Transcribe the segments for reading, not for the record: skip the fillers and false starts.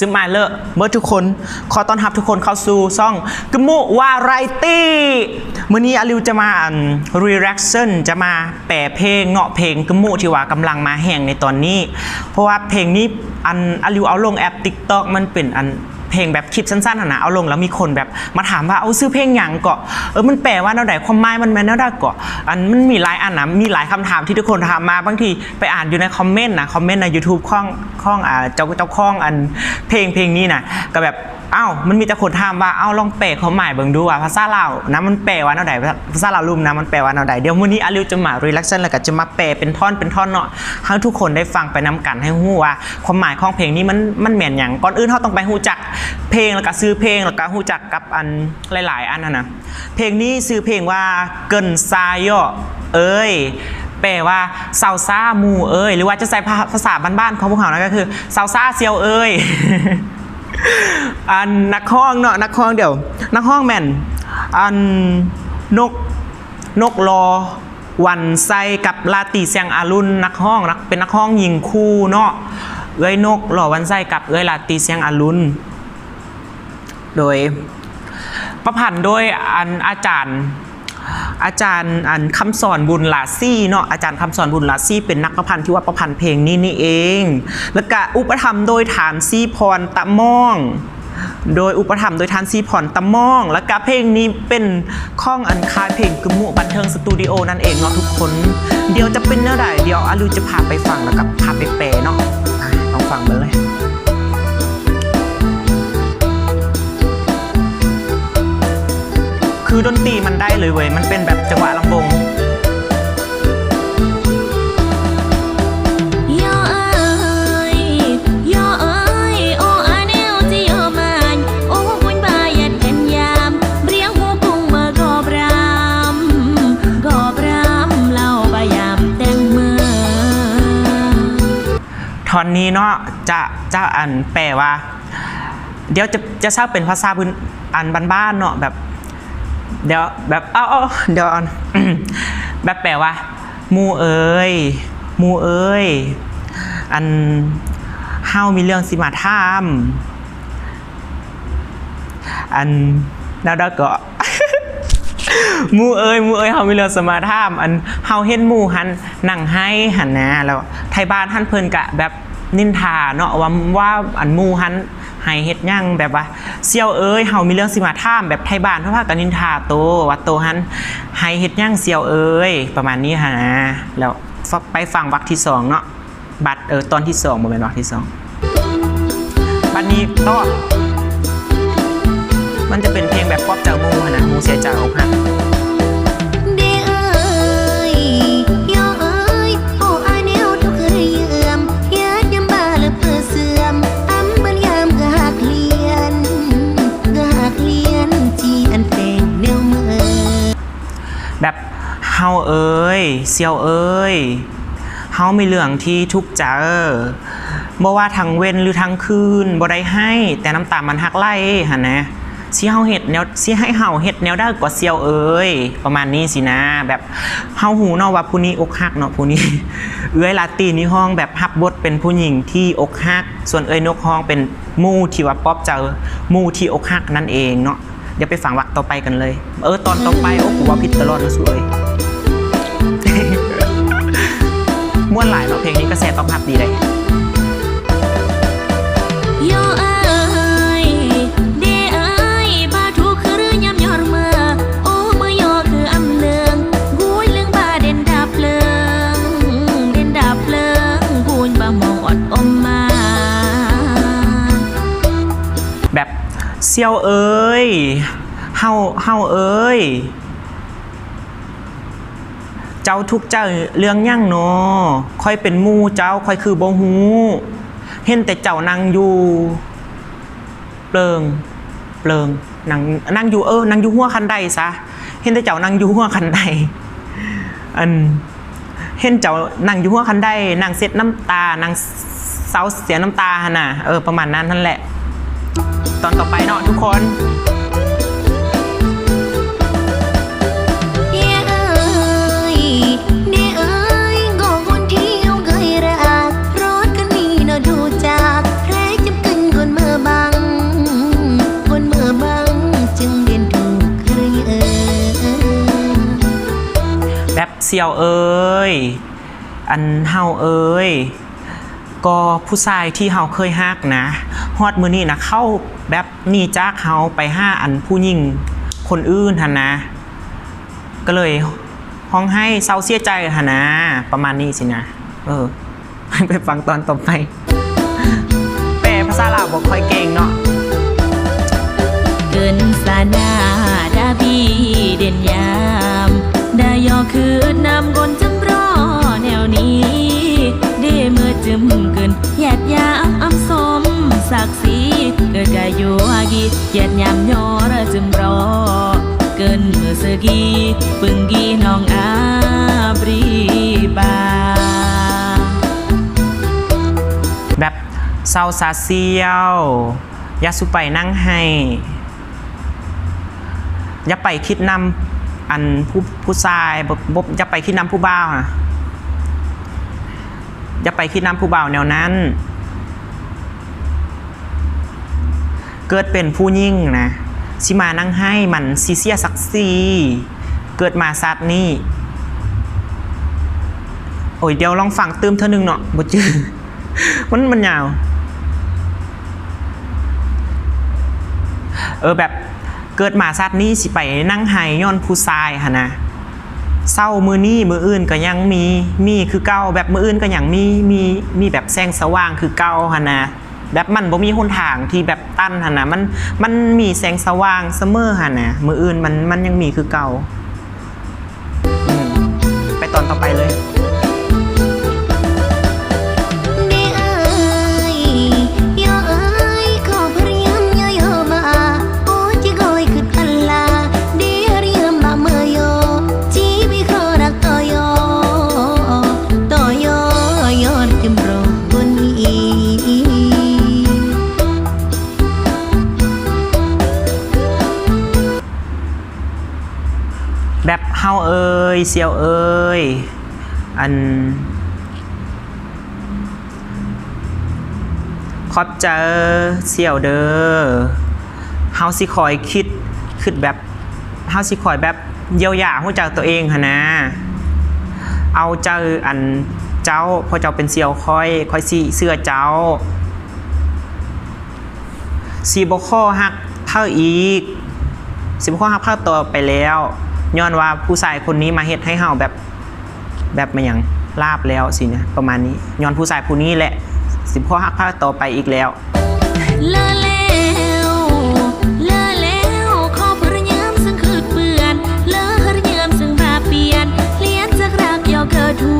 ซึมาเลอเมื่อทุกคนขอต้อนรับทุกคนเข้าสู่ช่องกมุวาไรตี้มื้อนี้อลิวจะมารีแอคชั่นจะมาแปลเพลงเนาะเพลงกมุที่ว่ากำลังมาแห่งในตอนนี้เพราะว่าเพลงนี้อลิวเอาลงแอป TikTok มันเป็นเพลงแบบคลิปสั้นๆนะเอาลงแล้วมีคนแบบมาถามว่าเอาซื้อเพลงหยังก็มันแปลว่าแนวใดความหมายมันแม่นแนวใดก็มันมีหลายอันนะมีหลายคำถามที่ทุกคนถามมาบางทีไปอ่านอยู่ในคอมเมนต์ใน YouTube ข้องเจ้าข้องเพลงนี้นะก็แบบมันมีแต่คนถามว่าลองแปลความหมายเบิ่งดูว่าภาษาลาวนะมันแปลว่าแนวใดภาษาลาวลุ่มนะมันแปลว่าแนวใดเดี๋ยวมื้อนี้อลิวจะมารีแอคชั่นแล้วก็จะมาแปลเป็นท่อนเนาะให้ทุกคนได้ฟังไปนำกันให้ฮู้ว่าความหมายของเพลงนี้มันแม่นหยังก่อนอื่นเฮาต้องไปฮู้จักเพลงแล้วก็ซื้อเพลงแล้วก็ฮู้จักกับหลายๆอันนะเพลงนี้ซื้อเพลงว่าเกินซายอแปลว่าซาวซ่ามูหรือว่าจะใส่ภาษาบ้านๆของพวกเขานะก็คือซาวซ่าเซียวนักห้องเนาะนักห้องเดี๋ยวนักห้องแม่นนกรอวันไซกับลาตีเซียงอารุณนักห้องเป็นนักห้องยิงคู่เนาะนกรอวันไซกับลาตีเซียงอารุณโดยประพันธ์โดยอาจารย์คำสอนบุญลาซี่เนาะอาจารย์คำสอนบุญลาซี่เป็นนักประพันธ์ที่ว่าประพันธ์เพลงนี้เองแล้วก็อุปถัมภ์โดยฐานซีพรตะม่องโดยอุปถัมภ์โดยฐานซีพรตะม่องแล้วก็เพลงนี้เป็นข้องคายเพลงกมุบันเทิงสตูดิโอนั่นเองเนาะทุกคนเดี๋ยวจะเป็นเนื้อใดเดี๋ยวอลิวจะพาไปฟังแล้วก็พาไปแปลเนาะลองฟังไปเลยคือดนตรีมันได้เลยเว้ยมันเป็นแบบจังหวะลำวงท่อนนี้เนาะจะแปลว่าเดี๋ยวจะทราบเป็นภาษาพื้นบ้านๆเนาะแบบเดี๋ยวแบบเดี๋ยวแบบแปลว่ามูเอ้ยเฮามีเรื่องสิมาถามแล้วก็มูเอ้ยเฮามีเรื่องสมาถามเฮาเห็นมูหันนั่งให้หันนะแล้วไทยบ้านท่านเพิ่นกะแบบนินทาเนาะว่ามูหันให้เฮ็ดย่างแบบว่าเสี่ยวเฮามีเรื่องสิมาถามแบบไทยบ้านเพราะว่ากันนินทาโตว่าโตหันให้เฮ็ดย่างเสี่ยวประมาณนี้ฮะนะแล้วไปฟังวรรคที่2เนาะบัดตอนที่2บ่แม่นวรรคที่2บัดนี้ก็มันจะเป็นเพลงแบบป๊อปจากมูนะมูเสียใจอกหักแบบเฮาเซียวเฮามีเรื่องที่ทุกข์ใจบ่ว่าทางเว้นหรือทางคืนบ่ได้ให้แต่น้ำตามันหักไหลหั่นนะสิเฮาเฮ็ดแนวสิให้เฮาเฮ็ดแนวได้กว่าเซียวประมาณนี้สินะแบบเฮาหูเนาะว่าผู้นี้อกหักเนาะผู้นี้ลาตีนี่ห้องแบบรับบทเป็นผู้หญิงที่อกหักส่วนนกห้องเป็นมู่ที่ว่าป๊อบเจอมู่ที่อกหักนั่นเองเนาะเดี๋ยวไปฟังวรรคต่อไปกันเลยตอนต่อไปกูว่าผิดตลอดนะสวย ม่วนหลายเนาะเพลงนี้กระแสตอบรับดีเลยแบบเซียวเฮาเจ้าทุกเจ้าเรื่องยั่งเนาะค่อยเป็นมู่เจ้าค่อยคือบ่ฮู้เห็นแต่เจ้านั่งอยู่เปลิงนั่งอยู่นั่งอยู่หัวคันใดซะเห็นแต่เจ้านั่งอยู่หัวคันใดเห็นเจ้านั่งอยู่หัวคันใดนั่งเซ็ดน้ำตานั่งเศร้าเสียน้ำตาหั่นน่ะประมาณนั้นนั่นแหละตอนต่อไปเนาะทุกคน แบบเสี่ยวเอ้ยอันเฮาเอ้ยก็ผู้ชายที่เฮาเคยฮักนะฮอดมื้อนี้นะเข้าแบบหนีจากเฮาไปห้าอันผู้หญิงคนอื่นหั่นนะก็เลยห้องให้เศร้าเสียใจหั่นนะประมาณนี้สินะไปฟังตอนต่อไปแปลภาษาลาวบ่ค่อยเก่งเนาะเกินสานาดาบีเด่นยามได้ยอคือนำกนจำรอแนวนี้ได้เมื่อจึมเกินแยดยามอำสมศักดิ์ศรีเกิดกาอยู่อากีแยดยามยอระจึมรอเกินเมื่อเสกีปึงกีน้องอาบรีบาแบบเศร้าซาเซียวยาสุไปนั่งให้อย่าไปคิดนำอันผู้ชายอย่าไปคิดนำผู้บ่าวนะอย่าไปคิดนำผู้บ่าวแนวนั้นเกิดเป็นผู้ยิ่งนะสิมานั่งให้มันซีเซียสักซีเกิดมาสัตว์นี่โอ้ยเดี๋ยวลองฟังเติมเท่านึงเนาะบ่จื้อมันยาวแบบเกิดมาชาตินี้สิไปนั่งไห้ย้อนผู้ชายหะนะเศร้ามือนี้มืออื่นก็ยังมีคือเก่าแบบมืออื่นก็ยังมีแบบแสงสว่างคือเก่าหะนะแบบมันบ่มีหนทางที่แบบตันหะนะมันมีแสงสว่างเสมอหะนะมืออื่นมันยังมีคือเก่าไปตอนต่อไปเลยแบบเฮาเอ้ยเสี่ยวเอ้ยอันขอบใจเสี่ยวเด้อเฮาสิคอยคิดแบบเฮาสิคอยแบบเยียวยาหัวใจตัวเองหะนะเอาเจออันเจ้าพอเจ้าเป็นเสี่ยวค่อยสิเสื้อเจ้าสิบ่ข้อฮักเพิ่มอีกสิบ่ข้อฮักเพิ่มต่อไปแล้วย้อนว่าผู้ชายคนนี้มาเฮ็ดให้เฮาแบบมาอย่างลาบแล้วสินะประมาณนี้ย้อนผู้ชายผู้นี้แหละสิบข้อหักพาต่อไปอีกแล้วเลอแล้วขอพระยามซึ่งคืดเปื่อนเลอพระยามซึ่งบาเปลี่ยนเลี้ยนจากรักยอเกิดทุ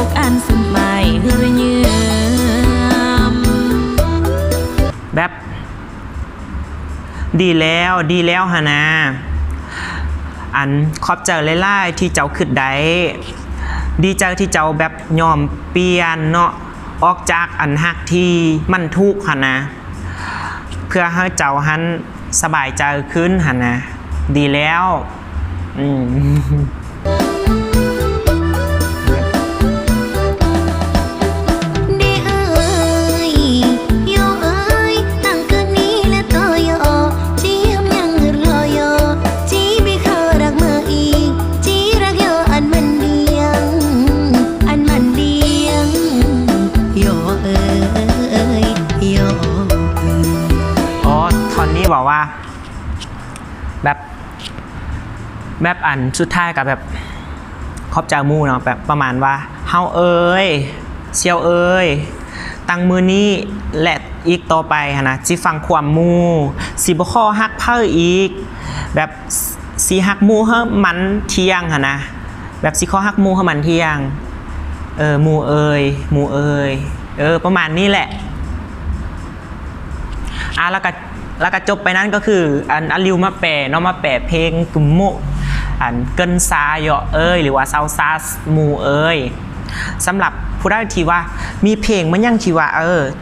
กอันซึ่งไม่พระยามแบบดีแล้วฮะนะอันขอบใจหลายๆที่เจ้าขึ้นได้ดีใจที่เจ้าแบบยอมเปลี่ยนเนาะออกจากอันหักที่มันทุกข์ฮะนะเพื่อให้เจ้าหันสบายใจขึ้นฮะนะดีแล้วบอกว่าแบบอันสุดท้ายกับแบบขอบใจมู่เนาะแบบประมาณว่าเฮาเอ้ยเซียวเอ้ยตั้งมือนี้และอีกต่อไปนะสิฟังความมู่สิบ่ข้อฮักเพิ่มอีกแบบสิฮักมู่เฮามันเที่ยงนะแบบสิข้อฮักมู่เฮามันเที่ยงมู่เอ้ยประมาณนี้แหละแล้วก็จบไปนั้นก็คืออันริวมาแปลเนาะมาแปลเพลงกุมโมอันเกินซาเยาะเอ้ยหรือว่าซาวซาสมูเอ้ยสำหรับผู้ได้ที่ว่ามีเพลงมันยังที่ว่า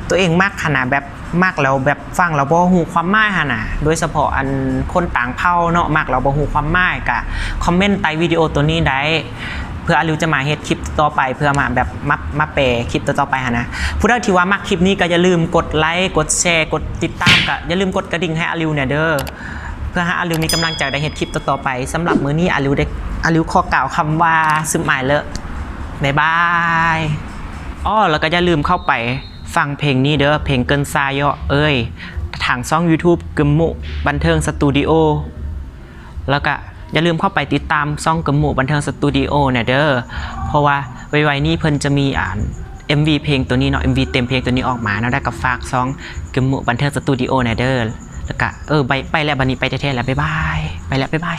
ตัวเองมากขนาดแบบมากแล้วแบบฟังเราบ่ฮู้ความหมายขนาดโดยเฉพาะอันคนต่างเผ่าเนาะมากเราบ่ฮู้ความหมายก็คอมเมนต์ใต้วิดีโอตัวนี้ได้เพื่ออาริวจะมาเฮ็ดคลิปต่อไปเพื่อมาแบบมาแปลคลิปต่อไปนะผู้ใดที่ว่ามักคลิปนี้ก็อย่าลืมกดไลค์กดแชร์กดติดตามก็อย่าลืมกดกระดิ่งให้อาริวเนี่ยเด้อเพื่อ พื่อให้อาริวมีกำลังใจได้เฮ็ดคลิปต่อๆไปสำหรับมื้อนี้อาริวขอกล่าวคำว่าซึมหมายเลอะบ๊ายบายอ้อแล้วก็อย่าลืมเข้าไปฟังเพลงนี้เด้อเพลงเกินซายอเอ้ยทางช่อง YouTube กึมมุบันเทิงสตูดิโอแล้วก็อย่าลืมเข้าไปติดตามช่องกึมมุบันเทิงสตูดิโอเนี่ยเด้อเพราะว่าไวๆนี้เพิ่นจะมีMV เพลงตัวนี้เนาะ MV เต็มเพลงตัวนี้ออกมาเนาะได้กับฝากช่องกึมมุบันเทิงสตูดิโอเนี่ยเด้อแล้วก็ไปแล้วบัดนี้ไปแท้ๆแล้วบ๊ายบายไปแล้วบ๊ายบาย